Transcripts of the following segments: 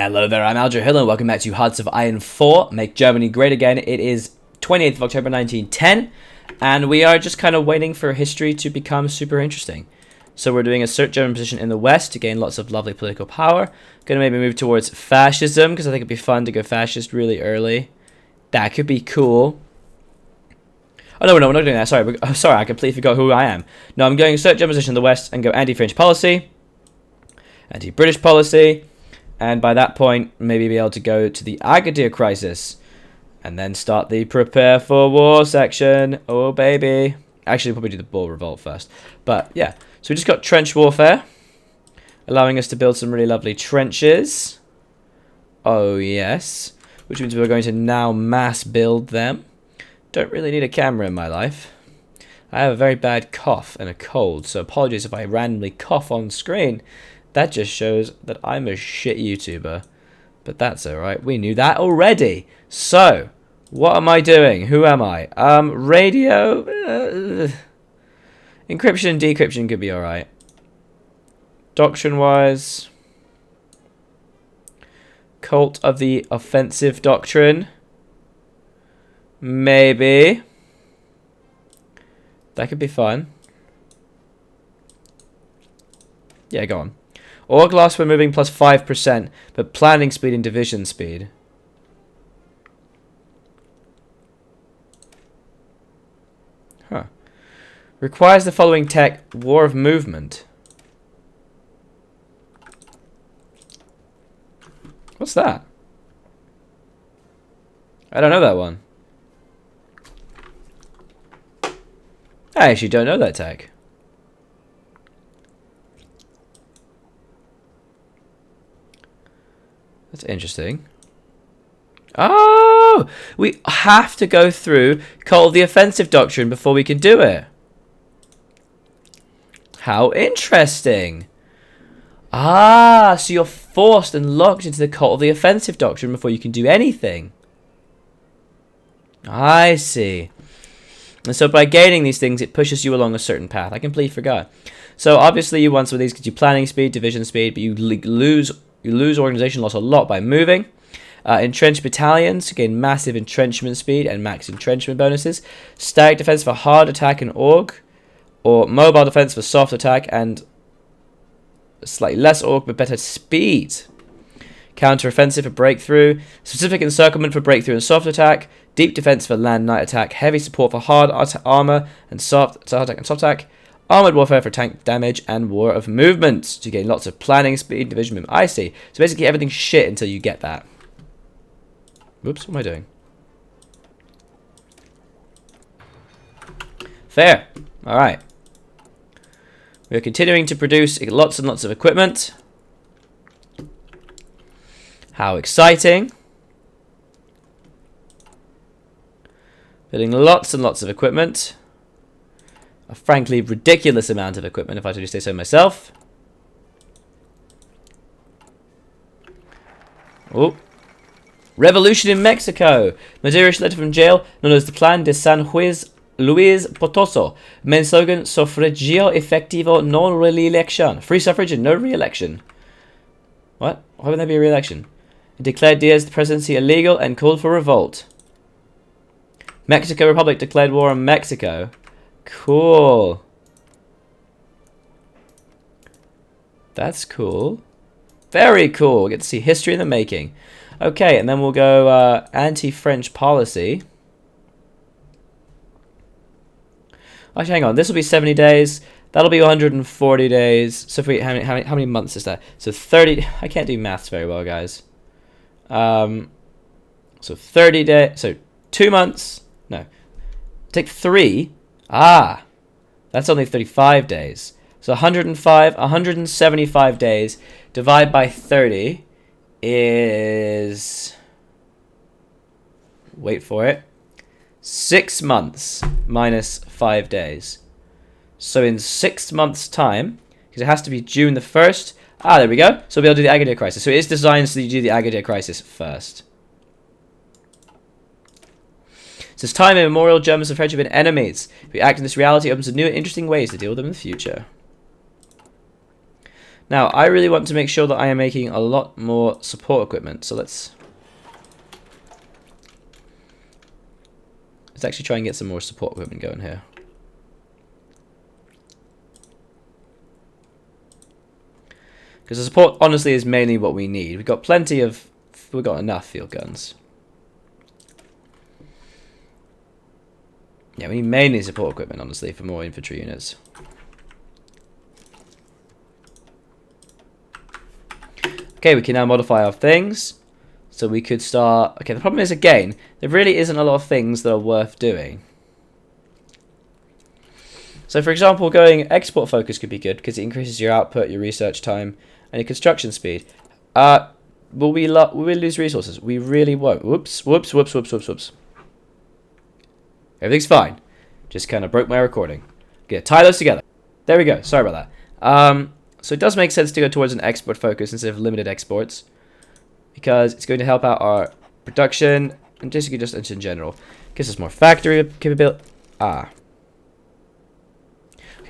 Hello there, I'm Alger Hill and welcome back to Hearts of Iron 4, Make Germany Great Again. It is 28th of October 1910, and we are just kind of waiting for history to become super interesting. So we're doing assert German position in the west to gain lots of lovely political power. Gonna maybe move towards fascism, because I think it'd be fun to go fascist really early. That could be cool. Oh no, we're not doing that, sorry, I completely forgot who I am. No, I'm going assert German position in the west and go anti-French policy, anti-British policy. And by that point, maybe be able to go to the Agadir crisis. And then start the prepare for war section. Oh, baby. Actually, probably do the Boer revolt first. But, yeah. So we just got trench warfare. Allowing us to build some really lovely trenches. Oh, yes. Which means we're going to now mass build them. Don't really need a camera in my life. I have a very bad cough and a cold. So apologies if I randomly cough on screen. That just shows that I'm a shit YouTuber. But that's alright. We knew that already. So, what am I doing? Who am I? Radio? Encryption and decryption could be alright. Doctrine-wise. Cult of the offensive doctrine. Maybe. That could be fun. Yeah, go on. Or glass we're moving plus 5%, but planning speed and division speed. Huh. Requires the following tech, War of Movement. What's that? I don't know that one. I actually don't know that tech. That's interesting. Oh! We have to go through Cult of the Offensive Doctrine before we can do it. How interesting. Ah, so you're forced and locked into the Cult of the Offensive Doctrine before you can do anything. I see. And so by gaining these things, it pushes you along a certain path. I completely forgot. So obviously you want some of these because you planning speed, division speed, but you lose organization loss a lot by moving. Entrenched battalions to gain massive entrenchment speed and max entrenchment bonuses. Static defense for hard attack and org. Or mobile defense for soft attack and slightly less org but better speed. Counter-offensive for breakthrough. Specific encirclement for breakthrough and soft attack. Deep defense for land night attack. Heavy support for hard armor and soft attack. Armored warfare for tank damage and war of movement to gain lots of planning speed, division movement. I see. So basically everything's shit until you get that. Whoops, what am I doing? Fair. Alright. We are continuing to produce lots and lots of equipment. How exciting. Building lots and lots of equipment. A frankly ridiculous amount of equipment, if I do say so myself. Oh. Revolution in Mexico. Maduro letter from jail, known as the Plan de San Luis Potoso. Main slogan, Sufragio Efectivo Non Re-election. Free suffrage and no re-election. What? Why would there be a re-election? It declared Diaz's presidency illegal and called for revolt. Mexico Republic declared war on Mexico. Cool. That's cool. Very cool. We get to see history in the making. Okay, and then we'll go anti-French policy. Actually, hang on. This will be 70 days. That'll be 140 days. So if we, how many months is that? So 30. I can't do maths very well, guys. So 30 days. So 2 months. No. Take 3. Ah, that's only 35 days. So 175 days. Divide by 30 is... Wait for it. 6 months minus 5 days. So in 6 months' time, because it has to be June the 1st. Ah, there we go. So we'll be able to do the Agadir crisis. So it is designed so that you do the Agadir crisis first. Since time immemorial, Germans and French have been enemies. If we act in this reality, it opens new and interesting ways to deal with them in the future. Now, I really want to make sure that I am making a lot more support equipment. So let's actually try and get some more support equipment going here. Because the support, honestly, is mainly what we need. We've got enough field guns. Yeah, we need mainly support equipment, honestly, for more infantry units. Okay, we can now modify our things. So we could start... Okay, the problem is, again, there really isn't a lot of things that are worth doing. So, for example, going export focus could be good, because it increases your output, your research time, and your construction speed. Will we lose resources? We really won't. Whoops. Everything's fine. Just kind of broke my recording. Okay, tie those together. There we go. Sorry about that. So it does make sense to go towards an export focus instead of limited exports, because it's going to help out our production and just in general. Gives us more factory capability. Okay,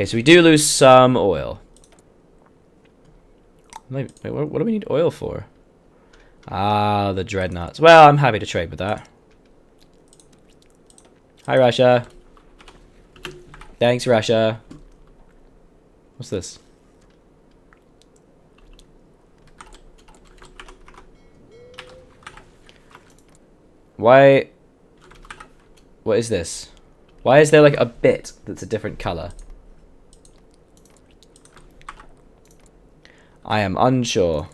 so we do lose some oil. Wait, what do we need oil for? The dreadnoughts. Well, I'm happy to trade with that. Hi, Russia. Thanks, Russia. What's this? Why? What is this? Why is there like a bit that's a different color? I am unsure.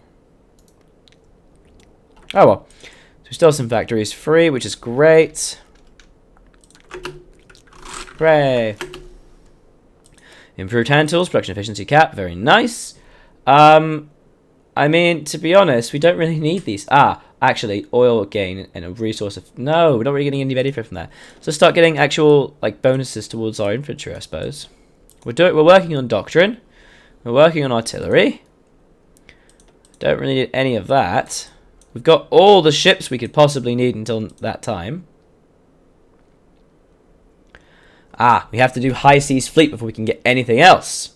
Oh well. So we still have some factories free, which is great. Hooray. Improved hand tools, production efficiency cap, very nice. I mean, to be honest, we don't really need these. Actually, oil gain and a resource of... No, we're not really getting any benefit from that. So start getting actual like bonuses towards our infantry, I suppose. We're working on doctrine. We're working on artillery. Don't really need any of that. We've got all the ships we could possibly need until that time. We have to do high seas fleet before we can get anything else.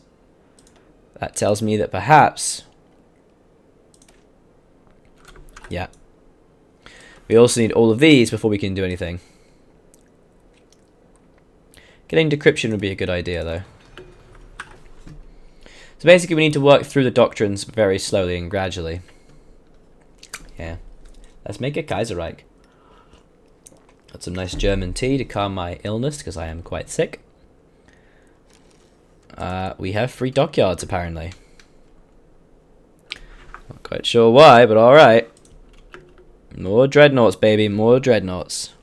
That tells me that perhaps... Yeah. We also need all of these before we can do anything. Getting decryption would be a good idea, though. So basically we need to work through the doctrines very slowly and gradually. Yeah. Let's make a Kaiserreich. Got some nice German tea to calm my illness, because I am quite sick. We have 3 dockyards, apparently. Not quite sure why, but alright. More dreadnoughts, baby. More dreadnoughts.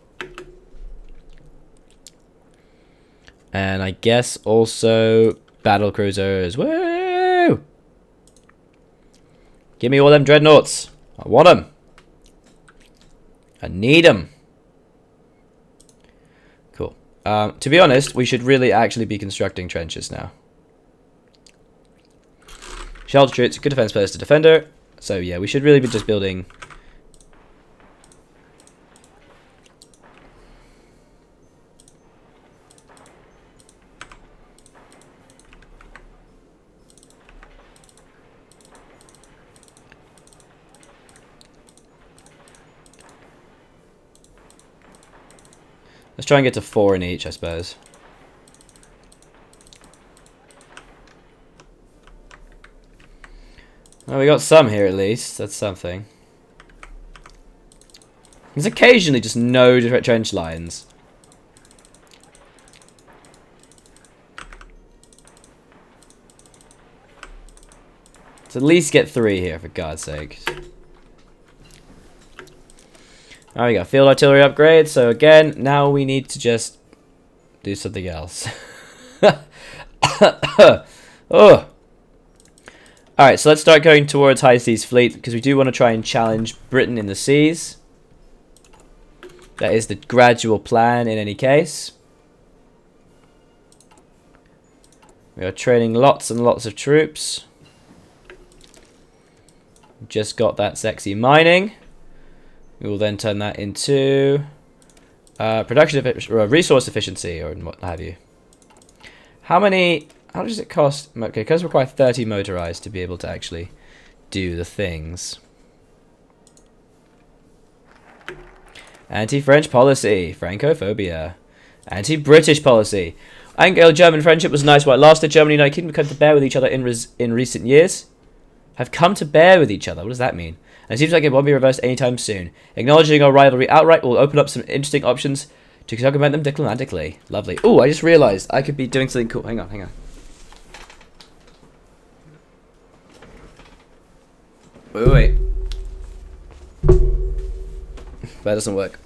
And I guess also battle cruisers. Woo! Give me all them dreadnoughts. I want them. I need them. Cool. To be honest, we should really actually be constructing trenches now. Shelter troops, good defense players to defender. So yeah, we should really be just building... Let's try and get to 4 in each, I suppose. Well, we got some here at least. That's something. There's occasionally just no different trench lines. Let's at least get 3 here, for God's sake. There we go, field artillery upgrade. So again, now we need to just do something else. Oh. Alright, so let's start going towards high seas fleet, because we do want to try and challenge Britain in the seas. That is the gradual plan in any case. We are training lots and lots of troops. Just got that sexy mining. We will then turn that into resource efficiency, or what have you. How many How does it cost? Okay, because require 30 motorized to be able to actually do the things. Anti-French policy, Francophobia, anti-British policy. Anglo-German friendship was nice while it lasted. Germany and United Kingdom come to bear with each other in recent years. Have come to bear with each other. What does that mean? And it seems like it won't be reversed anytime soon. Acknowledging our rivalry outright will open up some interesting options to talk about them diplomatically. Lovely. Oh, I just realised I could be doing something cool. Hang on. Wait. That doesn't work.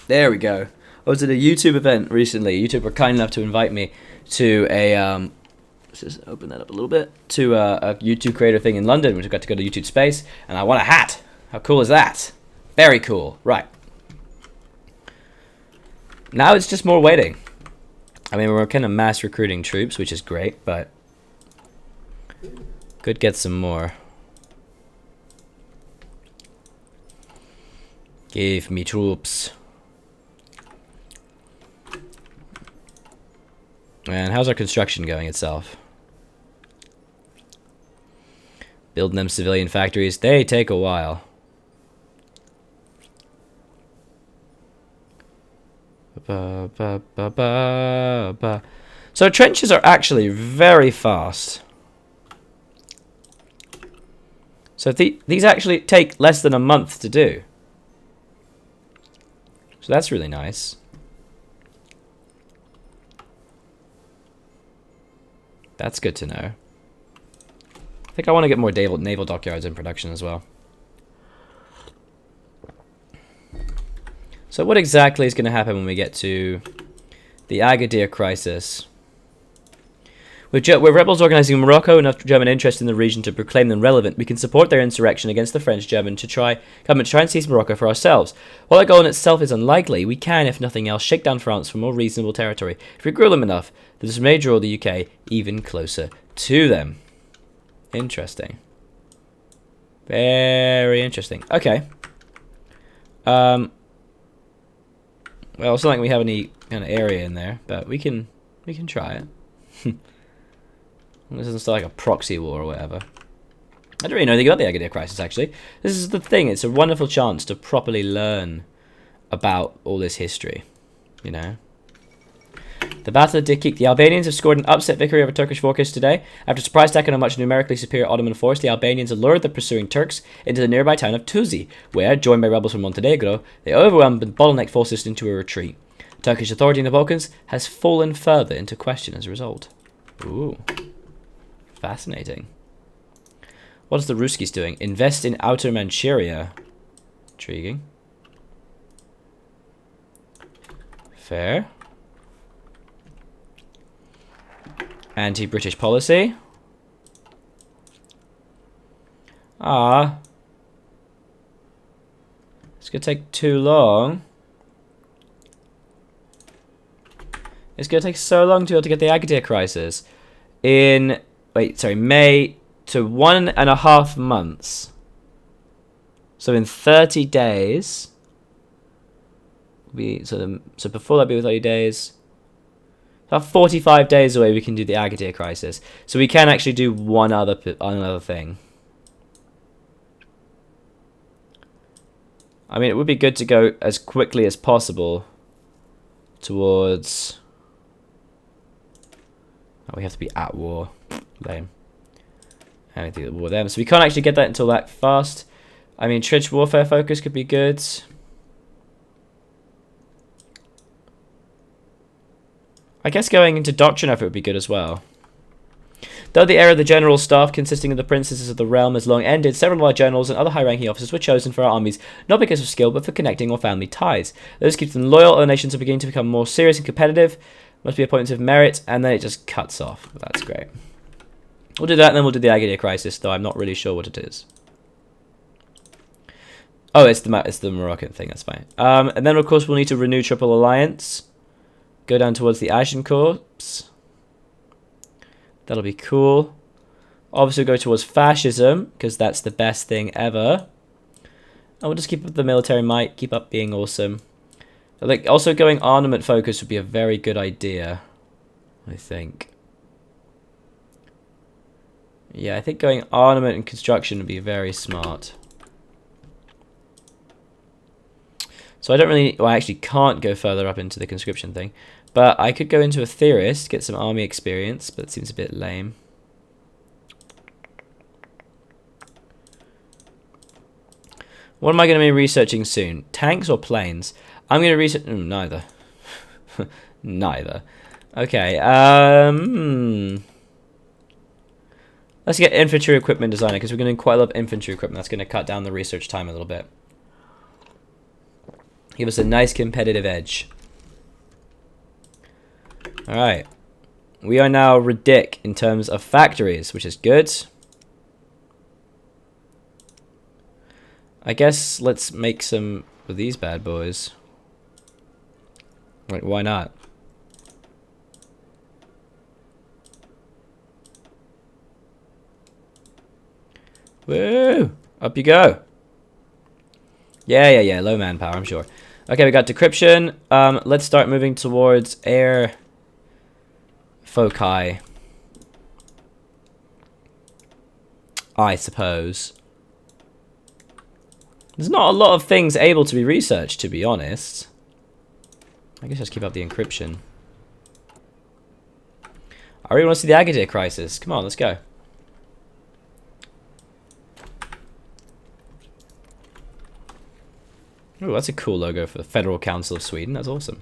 There we go. I was at a YouTube event recently. YouTube were kind enough to invite me to a let's just open that up a little bit, to a YouTube creator thing in London, which I got to go to YouTube Space, and I won a hat. How cool is that? Very cool. Right. Now it's just more waiting. I mean, we're kind of mass recruiting troops, which is great, but could get some more. Give me troops. And how's our construction going itself? Building them civilian factories, they take a while. So trenches are actually very fast. So these actually take less than a month to do. So that's really nice. That's good to know. I think I want to get more naval dockyards in production as well. So what exactly is going to happen when we get to the Agadir crisis? With rebels organizing in Morocco, enough German interest in the region to proclaim them relevant, we can support their insurrection against the French-German government to try and seize Morocco for ourselves. While that goal in itself is unlikely, we can, if nothing else, shake down France for more reasonable territory. If we grill them enough, this may draw the UK even closer to them. Interesting. Very interesting. Okay. Well, it's not like we have any kind of area in there, but we can try it. This isn't still like a proxy war or whatever. I don't really know anything about the Agadir crisis, actually. This is the thing. It's a wonderful chance to properly learn about all this history, you know. The Battle of Dikik. The Albanians have scored an upset victory over Turkish forces today. After a surprise attack on a much numerically superior Ottoman force, the Albanians lured the pursuing Turks into the nearby town of Tuzi, where, joined by rebels from Montenegro, they overwhelmed and bottlenecked forces into a retreat. Turkish authority in the Balkans has fallen further into question as a result. Ooh. Fascinating. What is the Ruskies doing? Invest in Outer Manchuria. Intriguing. Fair. Anti-British policy. It's going to take too long. It's going to take so long to be able to get the Agadir crisis. In, May to 1.5 months. So in 30 days. So before that be 30 days. About 45 days away we can do the Agadir crisis. So we can actually do another thing. I mean, it would be good to go as quickly as possible towards... Oh, we have to be at war. Lame. I don't think the war with them. So we can't actually get that until that fast. I mean, trench warfare focus could be good. I guess going into doctrine effort would be good as well. Though the era of the general staff, consisting of the princesses of the realm, has long ended, several of our generals and other high-ranking officers were chosen for our armies, not because of skill, but for connecting or family ties. Those keep them loyal, other nations are beginning to become more serious and competitive. Must be appointments of merit, and then it just cuts off. That's great. We'll do that, and then we'll do the Agadir crisis, though I'm not really sure what it is. Oh, it's the Moroccan thing, that's fine. And then, of course, we'll need to renew Triple Alliance. Go down towards the Agincourts. That'll be cool. Obviously go towards fascism, because that's the best thing ever. And we'll just keep up the military might, keep up being awesome. Like, also going armament focus would be a very good idea, I think. Yeah, I think going armament and construction would be very smart. So I don't really... Well, I actually can't go further up into the conscription thing. But I could go into a theorist, get some army experience, but it seems a bit lame. What am I going to be researching soon? Tanks or planes? I'm going to research... neither. Neither. Okay, let's get infantry equipment designer, because we're going to need quite a lot of infantry equipment. That's going to cut down the research time a little bit. Give us a nice competitive edge. Alright. We are now ridic in terms of factories, which is good. I guess let's make some of these bad boys. Wait, why not? Woo! Up you go. Yeah. Low manpower, I'm sure. Okay, we got decryption. Let's start moving towards air foci, I suppose. There's not a lot of things able to be researched, to be honest. I guess just keep up the encryption. I really want to see the Agadir crisis. Come on, let's go. Oh, that's a cool logo for the Federal Council of Sweden. That's awesome.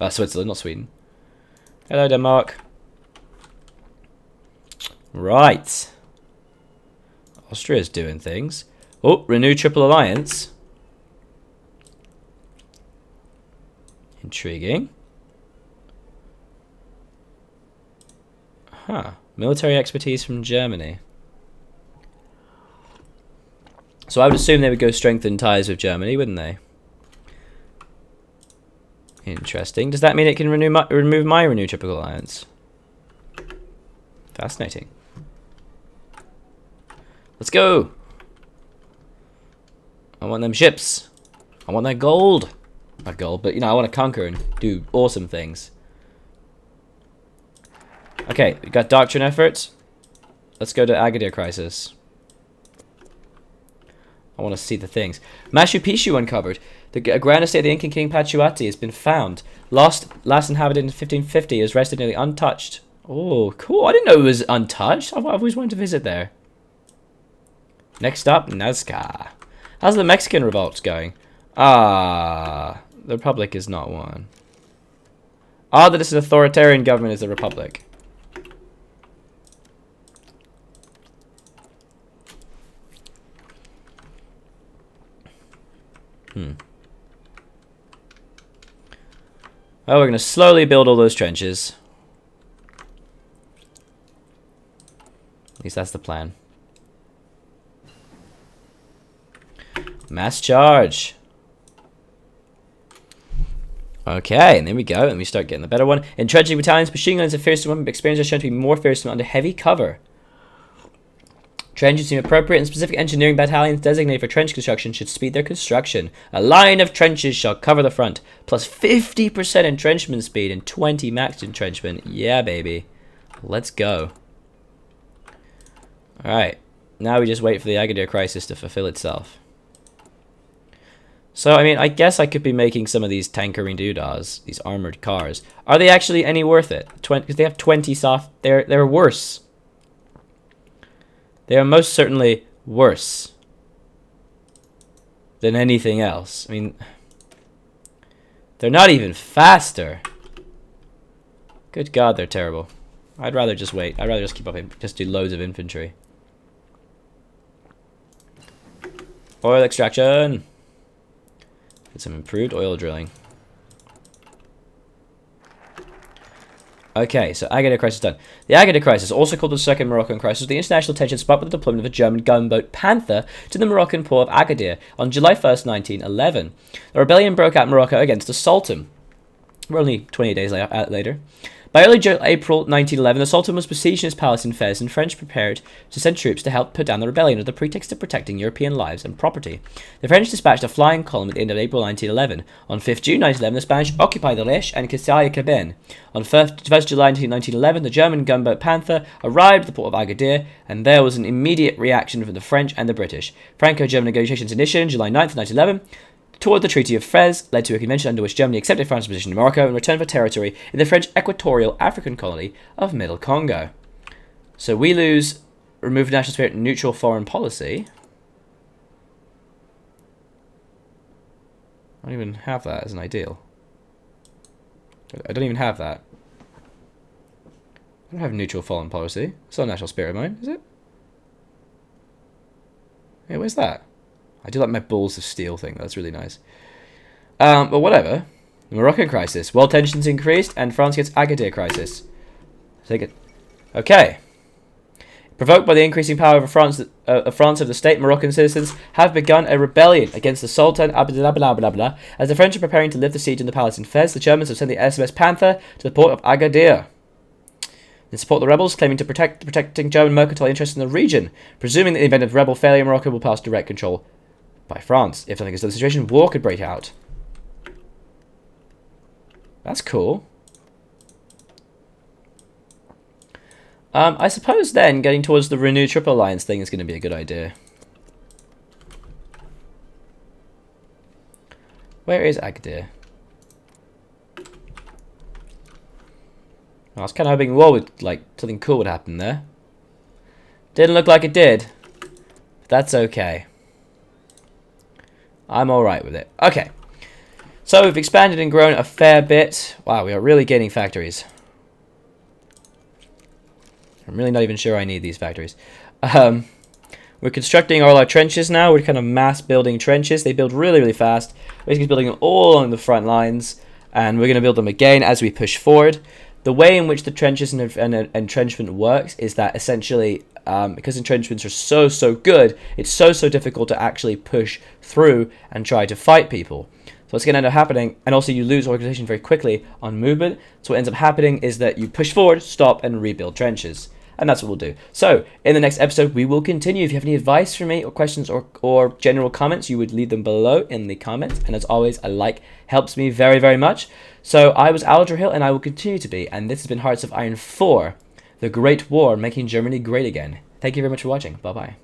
Switzerland, not Sweden. Hello, Denmark. Right. Austria's doing things. Oh, renew triple alliance. Intriguing. Huh. Military expertise from Germany. So I would assume they would go strengthen ties with Germany, wouldn't they? Interesting. Does that mean it can remove my renew triple alliance? Fascinating. Let's go. I want them ships. I want that gold. Not gold, but you know, I want to conquer and do awesome things. Okay, we got doctrine efforts. Let's go to Agadir crisis. I want to see the things. Machu Picchu uncovered. The grand estate of the Incan king Pachuati has been found. Last inhabited in 1550, is rested nearly untouched. Oh, cool. I didn't know it was untouched. I've always wanted to visit there. Next up, Nazca. How's the Mexican revolt going? The Republic is not one. That it's an authoritarian government is the Republic. Oh, we're going to slowly build all those trenches. At least that's the plan. Mass charge. Okay, and there we go. And we start getting the better one. Entrenching battalions, machine guns, and fearsome weapon experience are shown to be more fearsome under heavy cover. Trenches seem appropriate, and specific engineering battalions designated for trench construction should speed their construction. A line of trenches shall cover the front, plus 50% entrenchment speed and 20 max entrenchment. Yeah, baby. Let's go. Alright, now we just wait for the Agadir crisis to fulfill itself. So, I mean, I guess I could be making some of these tankering doodahs, these armored cars. Are they actually any worth it? Because they have 20 soft... They're worse. They are most certainly worse than anything else. I mean, they're not even faster. Good God, they're terrible. I'd rather just wait. I'd rather just keep up, just do loads of infantry. Oil extraction. Get some improved oil drilling. Okay, so Agadir crisis done. The Agadir crisis, also called the Second Moroccan Crisis, was the international tension sparked by the deployment of a German gunboat Panther to the Moroccan port of Agadir on July 1st, 1911. The rebellion broke out in Morocco against the Sultan. We're only 28 days later. By April 1911, the Sultan was besieging his palace in Fez, and French prepared to send troops to help put down the rebellion under the pretext of protecting European lives and property. The French dispatched a flying column at the end of April 1911. On 5th June 1911, the Spanish occupied the Reche and Kasaya Kaben. On 1st July 1911, the German gunboat Panther arrived at the port of Agadir, and there was an immediate reaction from the French and the British. Franco-German negotiations initiated on July 9th, 1911. Toward the Treaty of Fez led to a convention under which Germany accepted France's position in Morocco in return for territory in the French equatorial African colony of Middle Congo. So we lose remove national spirit neutral foreign policy. I don't even have that as an ideal. I don't even have that. I don't have neutral foreign policy. It's not a national spirit of mine, is it? Hey, where's that? I do like my balls of steel thing. That's really nice. But whatever. The Moroccan crisis. World tensions increased, and France gets Agadir crisis. Take it. Okay. Provoked by the increasing power of France of the state, Moroccan citizens have begun a rebellion against the Sultan as the French are preparing to lift the siege in the palace in Fez. The Germans have sent the SMS Panther to the port of Agadir. They support the rebels, claiming to protecting German mercantile interests in the region, presuming that in the event of rebel failure, Morocco will pass direct control by France. If nothing is done, the situation, war could break out. That's cool. I suppose then getting towards the Renew Triple Alliance thing is going to be a good idea. Where is Agadir? I was kind of hoping war would, like, something cool would happen there. Didn't look like it did. But that's okay. I'm alright with it. Okay. So we've expanded and grown a fair bit. Wow, we are really gaining factories. I'm really not even sure I need these factories. We're constructing all our trenches now. We're kind of mass building trenches. They build really, really fast. We're basically building them all along the front lines. And we're going to build them again as we push forward. The way in which the trenches and entrenchment works is that essentially, because entrenchments are so good, it's so difficult to actually push through and try to fight people. So what's going to end up happening, and also you lose organization very quickly on movement, so what ends up happening is that you push forward, stop, and rebuild trenches. And that's what we'll do. So, in the next episode, we will continue. If you have any advice for me, or questions, or general comments, you would leave them below in the comments. And as always, a like helps me very, very much. So, I was Aldra Hill, and I will continue to be. And this has been Hearts of Iron 4, The Great War, Making Germany Great Again. Thank you very much for watching. Bye-bye.